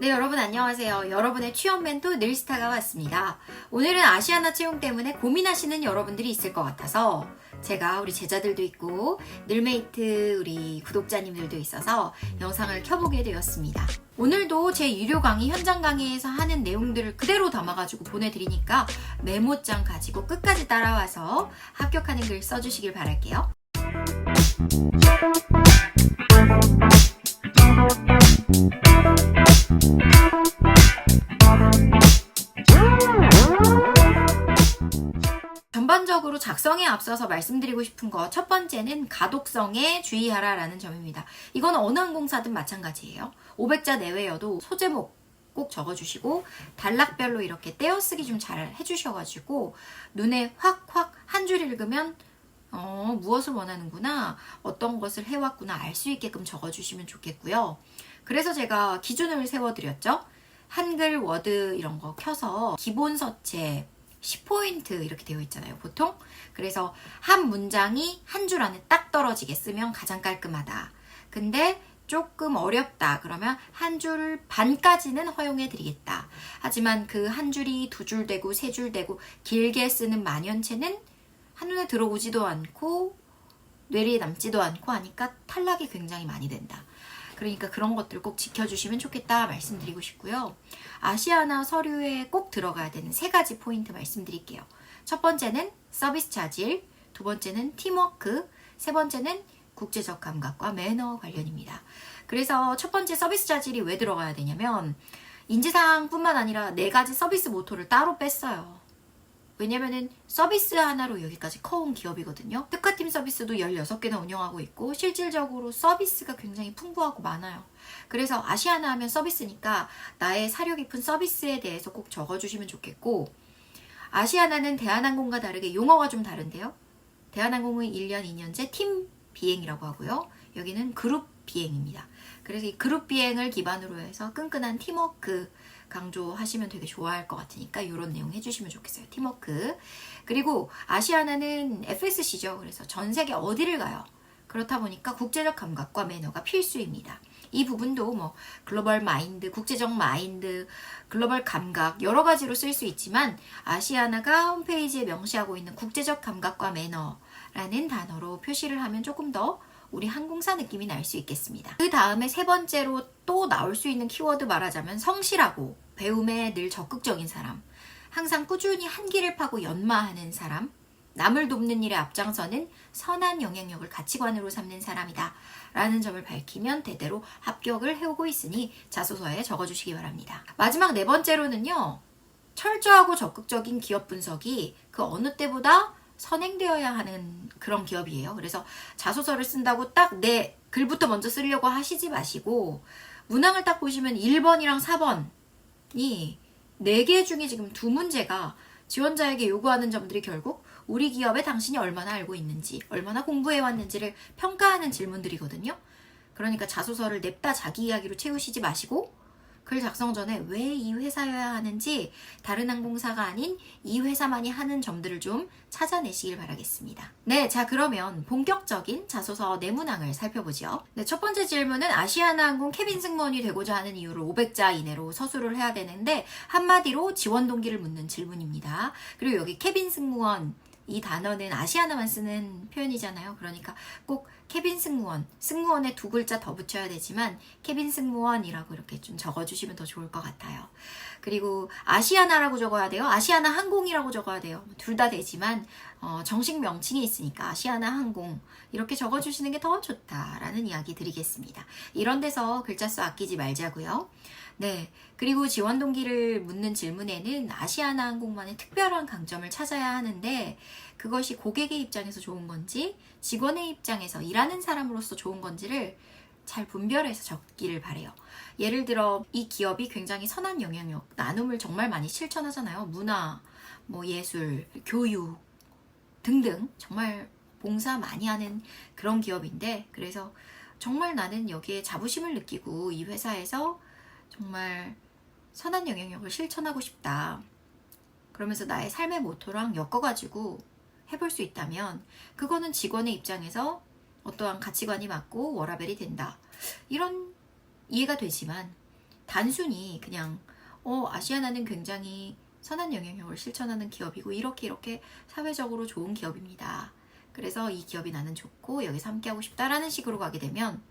네, 여러분 안녕하세요. 여러분의 취업 멘토 늘스타가 왔습니다. 오늘은 아시아나 채용 때문에 고민하시는 여러분들이 있을 것 같아서 제가 우리 제자들도 있고 늘메이트 우리 구독자님들도 있어서 영상을 켜보게 되었습니다. 오늘도 제 유료 강의 현장 강의에서 하는 내용들을 그대로 담아가지고 보내드리니까 메모장 가지고 끝까지 따라와서 합격하는 글 써주시길 바랄게요. 전반적으로 작성에 앞서서 말씀드리고 싶은 거 첫 번째는 가독성에 주의하라 라는 점입니다. 이건 어느 항공사든 마찬가지예요. 500자 내외여도 소제목 꼭 적어주시고 단락별로 이렇게 떼어쓰기 좀 잘 해주셔가지고 눈에 확확 한 줄 읽으면 무엇을 원하는구나, 어떤 것을 해왔구나 알 수 있게끔 적어주시면 좋겠고요. 그래서 제가 기준을 세워드렸죠. 한글, 워드 이런 거 켜서 기본 서체 10포인트 이렇게 되어 있잖아요, 보통. 그래서 한 문장이 한 줄 안에 딱 떨어지게 쓰면 가장 깔끔하다. 근데 조금 어렵다 그러면 한 줄 반까지는 허용해 드리겠다. 하지만 그 한 줄이 두 줄 되고 세 줄 되고 길게 쓰는 만연체는 한눈에 들어오지도 않고 뇌리에 남지도 않고 하니까 탈락이 굉장히 많이 된다. 그러니까 그런 것들 꼭 지켜주시면 좋겠다 말씀드리고 싶고요. 아시아나 서류에 꼭 들어가야 되는 3가지 포인트 말씀드릴게요. 첫 번째는 서비스 자질, 두 번째는 팀워크, 세 번째는 국제적 감각과 매너 관련입니다. 그래서 첫 번째 서비스 자질이 왜 들어가야 되냐면 인지사항뿐만 아니라 4가지 서비스 모토를 따로 뺐어요. 왜냐면은 서비스 하나로 여기까지 커온 기업이거든요. 특화팀 서비스도 16개나 운영하고 있고 실질적으로 서비스가 굉장히 풍부하고 많아요. 그래서 아시아나 하면 서비스니까 나의 사려 깊은 서비스에 대해서 꼭 적어주시면 좋겠고, 아시아나는 대한항공과 다르게 용어가 좀 다른데요. 대한항공은 1년, 2년제 팀 비행이라고 하고요. 여기는 그룹 비행입니다. 그래서 이 그룹 비행을 기반으로 해서 끈끈한 팀워크 강조하시면 되게 좋아할 것 같으니까 이런 내용 해주시면 좋겠어요. 팀워크. 그리고 아시아나는 FSC죠. 그래서 전 세계 어디를 가요. 그렇다 보니까 국제적 감각과 매너가 필수입니다. 이 부분도 뭐 글로벌 마인드, 국제적 마인드, 글로벌 감각 여러 가지로 쓸 수 있지만 아시아나가 홈페이지에 명시하고 있는 국제적 감각과 매너라는 단어로 표시를 하면 조금 더 우리 항공사 느낌이 날 수 있겠습니다. 그 다음에 3번째로 또 나올 수 있는 키워드 말하자면 성실하고 배움에 늘 적극적인 사람, 항상 꾸준히 한 길을 파고 연마하는 사람, 남을 돕는 일에 앞장서는 선한 영향력을 가치관으로 삼는 사람이다 라는 점을 밝히면 대대로 합격을 해오고 있으니 자소서에 적어주시기 바랍니다. 마지막 4번째로는요, 철저하고 적극적인 기업 분석이 그 어느 때보다 선행되어야 하는 그런 기업이에요. 그래서 자소서를 쓴다고 딱 내 글부터 먼저 쓰려고 하시지 마시고 문항을 딱 보시면 1번이랑 4번이 4개 중에 지금 2문제가 지원자에게 요구하는 점들이 결국 우리 기업에 당신이 얼마나 알고 있는지, 얼마나 공부해왔는지를 평가하는 질문들이거든요. 그러니까 자소서를 냅다 자기 이야기로 채우시지 마시고 글 작성 전에 왜 이 회사여야 하는지 다른 항공사가 아닌 이 회사만이 하는 점들을 좀 찾아내시길 바라겠습니다. 네, 자 그러면 본격적인 자소서 내문항을 살펴보죠. 네, 첫 번째 질문은 아시아나 항공 캐빈 승무원이 되고자 하는 이유를 500자 이내로 서술을 해야 되는데 한마디로 지원 동기를 묻는 질문입니다. 그리고 여기 캐빈 승무원 이 단어는 아시아나만 쓰는 표현이잖아요. 그러니까 꼭 캐빈 승무원, 승무원에 2글자 더 붙여야 되지만 캐빈 승무원이라고 이렇게 좀 적어주시면 더 좋을 것 같아요. 그리고 아시아나라고 적어야 돼요. 아시아나 항공이라고 적어야 돼요. 둘 다 되지만 정식 명칭이 있으니까 아시아나 항공 이렇게 적어주시는 게 더 좋다라는 이야기 드리겠습니다. 이런 데서 글자 수 아끼지 말자고요. 네, 그리고 지원 동기를 묻는 질문에는 아시아나 항공만의 특별한 강점을 찾아야 하는데 그것이 고객의 입장에서 좋은 건지 직원의 입장에서 일하는 사람으로서 좋은 건지를 잘 분별해서 적기를 바래요. 예를 들어 이 기업이 굉장히 선한 영향력, 나눔을 정말 많이 실천하잖아요. 문화, 뭐 예술, 교육 등등 정말 봉사 많이 하는 그런 기업인데 그래서 정말 나는 여기에 자부심을 느끼고 이 회사에서 정말 선한 영향력을 실천하고 싶다. 그러면서 나의 삶의 모토랑 엮어가지고 해볼 수 있다면 그거는 직원의 입장에서 어떠한 가치관이 맞고 워라밸이 된다. 이런 이해가 되지만 단순히 그냥 아시아나는 굉장히 선한 영향력을 실천하는 기업이고 이렇게 사회적으로 좋은 기업입니다. 그래서 이 기업이 나는 좋고 여기서 함께하고 싶다라는 식으로 가게 되면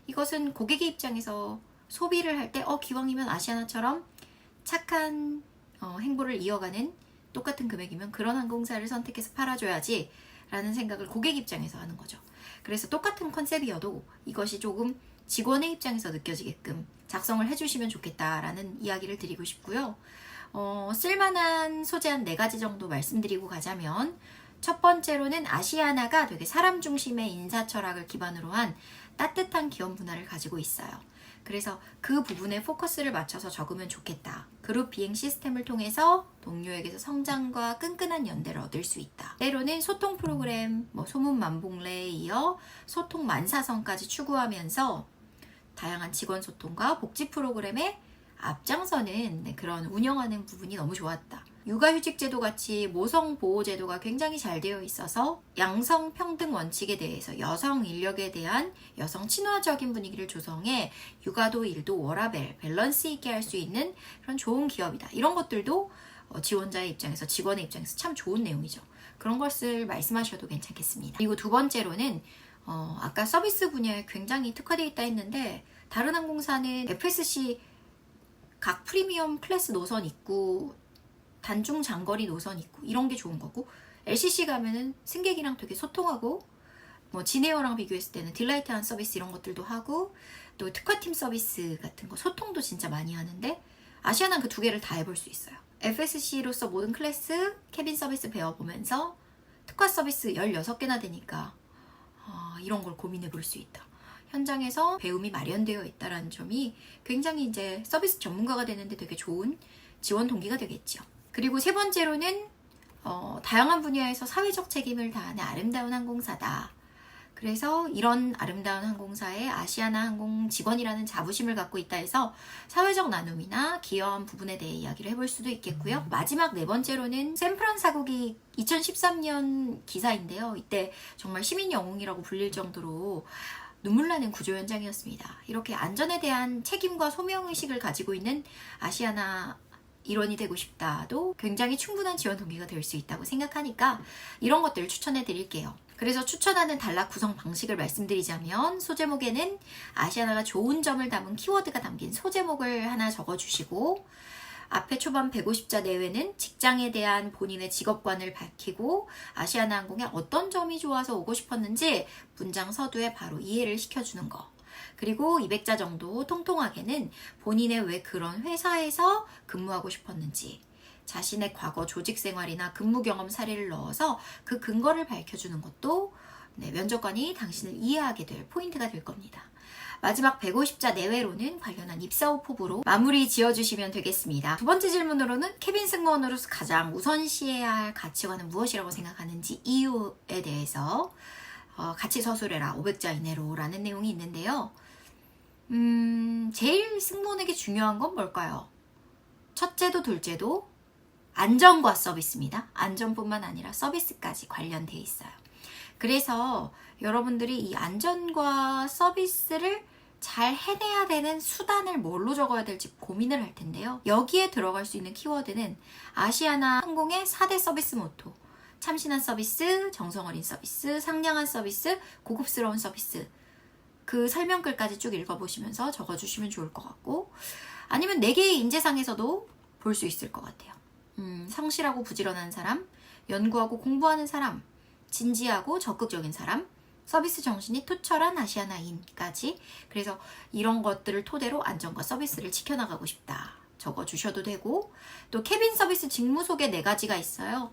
이것은 고객의 입장에서 소비를 할 때 기왕이면 아시아나처럼 착한 행보를 이어가는 똑같은 금액이면 그런 항공사를 선택해서 팔아줘야지 라는 생각을 고객 입장에서 하는 거죠. 그래서 똑같은 컨셉이어도 이것이 조금 직원의 입장에서 느껴지게끔 작성을 해주시면 좋겠다라는 이야기를 드리고 싶고요. 쓸만한 소재 한 4가지 정도 말씀드리고 가자면 첫 번째로는 아시아나가 되게 사람 중심의 인사 철학을 기반으로 한 따뜻한 기업 문화를 가지고 있어요. 그래서 그 부분에 포커스를 맞춰서 적으면 좋겠다. 그룹 비행 시스템을 통해서 동료에게서 성장과 끈끈한 연대를 얻을 수 있다. 때로는 소통 프로그램, 소문 만봉래에 이어 소통 만사성까지 추구하면서 다양한 직원 소통과 복지 프로그램에 앞장서는 그런 운영하는 부분이 너무 좋았다. 육아휴직 제도 같이 모성 보호 제도가 굉장히 잘 되어 있어서 양성 평등 원칙에 대해서 여성 인력에 대한 여성 친화적인 분위기를 조성해 육아도 일도 워라밸, 밸런스 있게 할 수 있는 그런 좋은 기업이다. 이런 것들도 지원자의 입장에서, 직원의 입장에서 참 좋은 내용이죠. 그런 것을 말씀하셔도 괜찮겠습니다. 그리고 두 번째로는 아까 서비스 분야에 굉장히 특화되어 있다 했는데 다른 항공사는 FSC 각 프리미엄 클래스 노선 있고 단중 장거리 노선 있고 이런 게 좋은 거고, LCC 가면은 승객이랑 되게 소통하고 진에어랑 비교했을 때는 딜라이트한 서비스 이런 것들도 하고 또 특화팀 서비스 같은 거 소통도 진짜 많이 하는데 아시아나는 그 2개를 다 해볼 수 있어요. FSC로서 모든 클래스 캐빈 서비스 배워보면서 특화 서비스 16개나 되니까 이런 걸 고민해 볼 수 있다. 현장에서 배움이 마련되어 있다는 점이 굉장히 이제 서비스 전문가가 되는데 되게 좋은 지원 동기가 되겠죠. 그리고 세 번째로는 다양한 분야에서 사회적 책임을 다하는 아름다운 항공사다. 그래서 이런 아름다운 항공사에 아시아나 항공 직원이라는 자부심을 갖고 있다 해서 사회적 나눔이나 기여한 부분에 대해 이야기를 해볼 수도 있겠고요. 마지막 4번째로는 샌프란 사국이 2013년 기사인데요. 이때 정말 시민 영웅이라고 불릴 정도로 눈물 나는 구조 현장이었습니다. 이렇게 안전에 대한 책임과 소명의식을 가지고 있는 아시아나 일원이 되고 싶다도 굉장히 충분한 지원 동기가 될 수 있다고 생각하니까 이런 것들을 추천해 드릴게요. 그래서 추천하는 단락 구성 방식을 말씀드리자면 소제목에는 아시아나가 좋은 점을 담은 키워드가 담긴 소제목을 하나 적어주시고 앞에 초반 150자 내외는 직장에 대한 본인의 직업관을 밝히고 아시아나 항공에 어떤 점이 좋아서 오고 싶었는지 문장 서두에 바로 이해를 시켜주는 거. 그리고 200자 정도 통통하게는 본인의 왜 그런 회사에서 근무하고 싶었는지, 자신의 과거 조직 생활이나 근무 경험 사례를 넣어서 그 근거를 밝혀주는 것도 면접관이 당신을 이해하게 될 포인트가 될 겁니다. 마지막 150자 내외로는 관련한 입사 후 포부로 마무리 지어주시면 되겠습니다. 두 번째 질문으로는 캐빈 승무원으로서 가장 우선시해야 할 가치관은 무엇이라고 생각하는지 이유에 대해서 같이 서술해라 500자 이내로 라는 내용이 있는데요. 제일 승무원에게 중요한 건 뭘까요? 첫째도 둘째도 안전과 서비스입니다. 안전뿐만 아니라 서비스까지 관련되어 있어요. 그래서 여러분들이 이 안전과 서비스를 잘 해내야 되는 수단을 뭘로 적어야 될지 고민을 할 텐데요. 여기에 들어갈 수 있는 키워드는 아시아나 항공의 4대 서비스 모토, 참신한 서비스, 정성 어린 서비스, 상냥한 서비스, 고급스러운 서비스, 그 설명글까지 쭉 읽어보시면서 적어주시면 좋을 것 같고, 아니면 4개의 인재상에서도 볼 수 있을 것 같아요. 성실하고 부지런한 사람, 연구하고 공부하는 사람, 진지하고 적극적인 사람, 서비스 정신이 투철한 아시아나인까지. 그래서 이런 것들을 토대로 안전과 서비스를 지켜나가고 싶다 적어주셔도 되고, 또 캐빈 서비스 직무 소개 4가지가 있어요.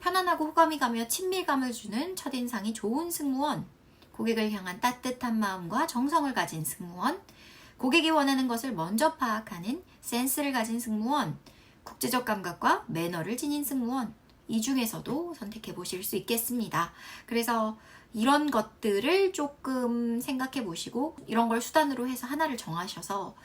편안하고 호감이 가며 친밀감을 주는 첫인상이 좋은 승무원, 고객을 향한 따뜻한 마음과 정성을 가진 승무원, 고객이 원하는 것을 먼저 파악하는 센스를 가진 승무원, 국제적 감각과 매너를 지닌 승무원, 이 중에서도 선택해 보실 수 있겠습니다. 그래서 이런 것들을 조금 생각해 보시고 이런 걸 수단으로 해서 하나를 정하셔서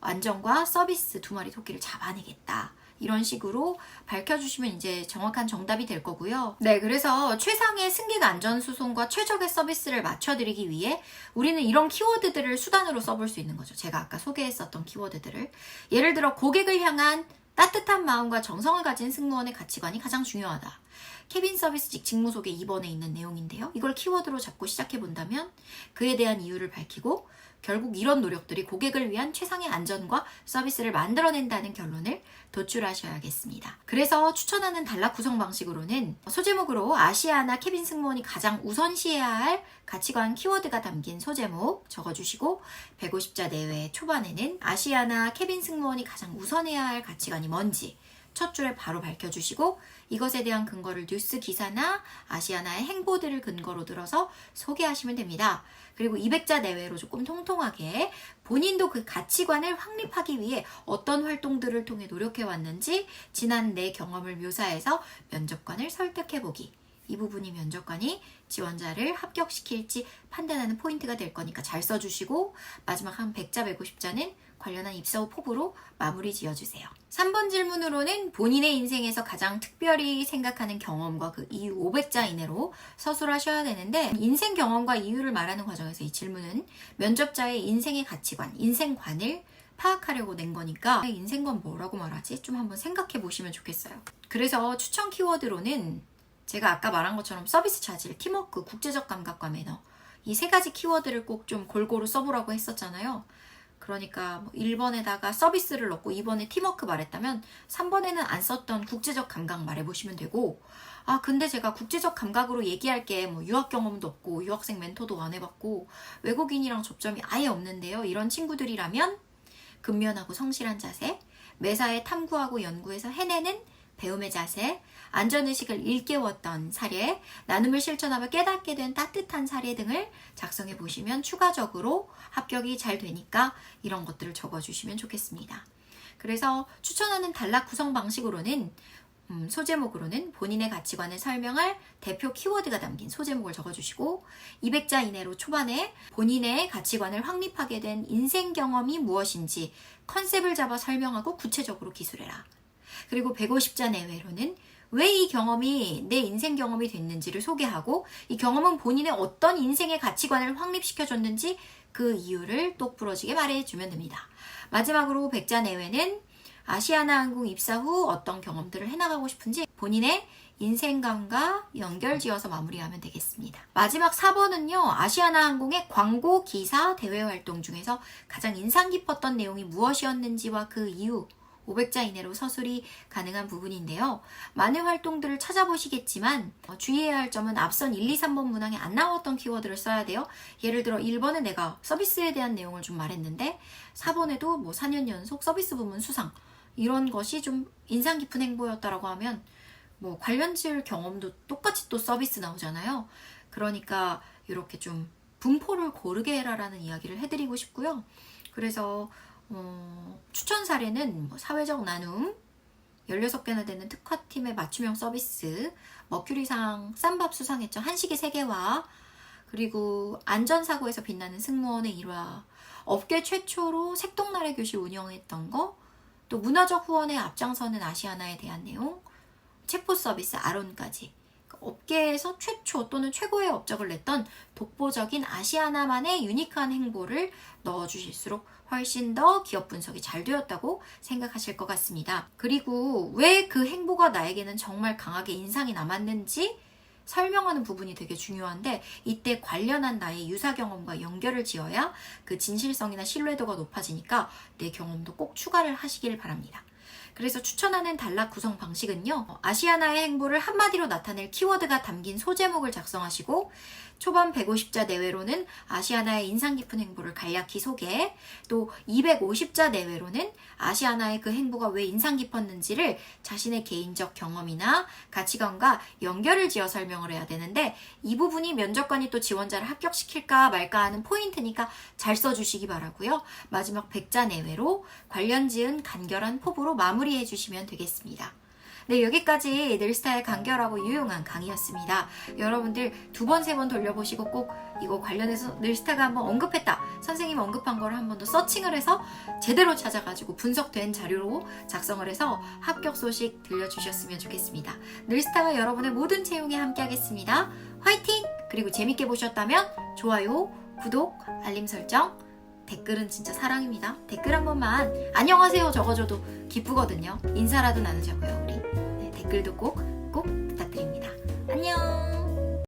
안전과 서비스 두 마리 토끼를 잡아내겠다. 이런 식으로 밝혀주시면 이제 정확한 정답이 될 거고요. 네, 그래서 최상의 승객 안전 수송과 최적의 서비스를 맞춰드리기 위해 우리는 이런 키워드들을 수단으로 써볼 수 있는 거죠. 제가 아까 소개했었던 키워드들을. 예를 들어 고객을 향한 따뜻한 마음과 정성을 가진 승무원의 가치관이 가장 중요하다. 캐빈 서비스직 직무 소개 2번에 있는 내용인데요. 이걸 키워드로 잡고 시작해 본다면 그에 대한 이유를 밝히고 결국 이런 노력들이 고객을 위한 최상의 안전과 서비스를 만들어낸다는 결론을 도출하셔야겠습니다. 그래서 추천하는 단락 구성 방식으로는 소제목으로 아시아나 캐빈 승무원이 가장 우선시해야 할 가치관 키워드가 담긴 소제목 적어주시고 150자 내외 초반에는 아시아나 캐빈 승무원이 가장 우선해야 할 가치관이 뭔지 첫 줄에 바로 밝혀주시고 이것에 대한 근거를 뉴스 기사나 아시아나의 행보들을 근거로 들어서 소개하시면 됩니다. 그리고 200자 내외로 조금 통통하게 본인도 그 가치관을 확립하기 위해 어떤 활동들을 통해 노력해왔는지 지난 내 경험을 묘사해서 면접관을 설득해보기. 이 부분이 면접관이 지원자를 합격시킬지 판단하는 포인트가 될 거니까 잘 써주시고 마지막 한 100자, 150자는 관련한 입사 후 포부로 마무리 지어주세요. 3번 질문으로는 본인의 인생에서 가장 특별히 생각하는 경험과 그 이유 500자 이내로 서술하셔야 되는데 인생 경험과 이유를 말하는 과정에서 이 질문은 면접자의 인생의 가치관, 인생관을 파악하려고 낸 거니까 인생관 뭐라고 말하지? 좀 한번 생각해 보시면 좋겠어요. 그래서 추천 키워드로는 제가 아까 말한 것처럼 서비스 자질, 팀워크, 국제적 감각과 매너 이 세 가지 키워드를 꼭 좀 골고루 써보라고 했었잖아요. 그러니까 1번에다가 서비스를 넣고 2번에 팀워크 말했다면 3번에는 안 썼던 국제적 감각 말해보시면 되고 근데 제가 국제적 감각으로 얘기할 게 유학 경험도 없고 유학생 멘토도 안 해봤고 외국인이랑 접점이 아예 없는데요. 이런 친구들이라면 근면하고 성실한 자세, 매사에 탐구하고 연구해서 해내는 배움의 자세, 안전의식을 일깨웠던 사례, 나눔을 실천하며 깨닫게 된 따뜻한 사례 등을 작성해 보시면 추가적으로 합격이 잘 되니까 이런 것들을 적어주시면 좋겠습니다. 그래서 추천하는 단락 구성 방식으로는 소제목으로는 본인의 가치관을 설명할 대표 키워드가 담긴 소제목을 적어주시고 200자 이내로 초반에 본인의 가치관을 확립하게 된 인생 경험이 무엇인지 컨셉을 잡아 설명하고 구체적으로 기술해라. 그리고 150자 내외로는 왜 이 경험이 내 인생 경험이 됐는지를 소개하고 이 경험은 본인의 어떤 인생의 가치관을 확립시켜줬는지 그 이유를 똑부러지게 말해주면 됩니다. 마지막으로 100자 내외는 아시아나항공 입사 후 어떤 경험들을 해나가고 싶은지 본인의 인생관과 연결지어서 마무리하면 되겠습니다. 마지막 4번은요. 아시아나항공의 광고, 기사, 대외 활동 중에서 가장 인상 깊었던 내용이 무엇이었는지와 그 이유 500자 이내로 서술이 가능한 부분인데요. 많은 활동들을 찾아보시겠지만 주의해야 할 점은 앞선 1, 2, 3번 문항에 안 나왔던 키워드를 써야 돼요. 예를 들어 1번은 내가 서비스에 대한 내용을 좀 말했는데 4번에도 4년 연속 서비스 부문 수상 이런 것이 좀 인상 깊은 행보였다라고 하면 관련지을 경험도 똑같이 또 서비스 나오잖아요. 그러니까 이렇게 좀 분포를 고르게 해라라는 이야기를 해드리고 싶고요. 그래서 추천 사례는 사회적 나눔, 16개나 되는 특화팀의 맞춤형 서비스, 머큐리상 쌈밥 수상했죠. 한식의 세계화, 그리고 안전사고에서 빛나는 승무원의 일화, 업계 최초로 색동나래 교실 운영했던 거, 또 문화적 후원에 앞장서는 아시아나에 대한 내용, 체포 서비스 아론까지 업계에서 최초 또는 최고의 업적을 냈던 독보적인 아시아나만의 유니크한 행보를 넣어주실수록 훨씬 더 기업 분석이 잘 되었다고 생각하실 것 같습니다. 그리고 왜 그 행보가 나에게는 정말 강하게 인상이 남았는지 설명하는 부분이 되게 중요한데 이때 관련한 나의 유사 경험과 연결을 지어야 그 진실성이나 신뢰도가 높아지니까 내 경험도 꼭 추가를 하시길 바랍니다. 그래서 추천하는 단락 구성 방식은요. 아시아나의 행보를 한마디로 나타낼 키워드가 담긴 소제목을 작성하시고 초반 150자 내외로는 아시아나의 인상 깊은 행보를 간략히 소개, 또 250자 내외로는 아시아나의 그 행보가 왜 인상 깊었는지를 자신의 개인적 경험이나 가치관과 연결을 지어 설명을 해야 되는데 이 부분이 면접관이 또 지원자를 합격시킬까 말까 하는 포인트니까 잘 써주시기 바라고요. 마지막 100자 내외로 관련 지은 간결한 포부로 마무리해 주시면 되겠습니다. 네, 여기까지 늘스타의 간결하고 유용한 강의였습니다. 여러분들 2번, 3번 돌려보시고 꼭 이거 관련해서 늘스타가 한번 언급했다. 선생님 언급한 거를 한 번 더 서칭을 해서 제대로 찾아가지고 분석된 자료로 작성을 해서 합격 소식 들려주셨으면 좋겠습니다. 늘스타와 여러분의 모든 채용에 함께하겠습니다. 화이팅! 그리고 재밌게 보셨다면 좋아요, 구독, 알림 설정, 댓글은 진짜 사랑입니다. 댓글 한 번만 안녕하세요 적어줘도 기쁘거든요. 인사라도 나누자고요 우리. 네, 댓글도 꼭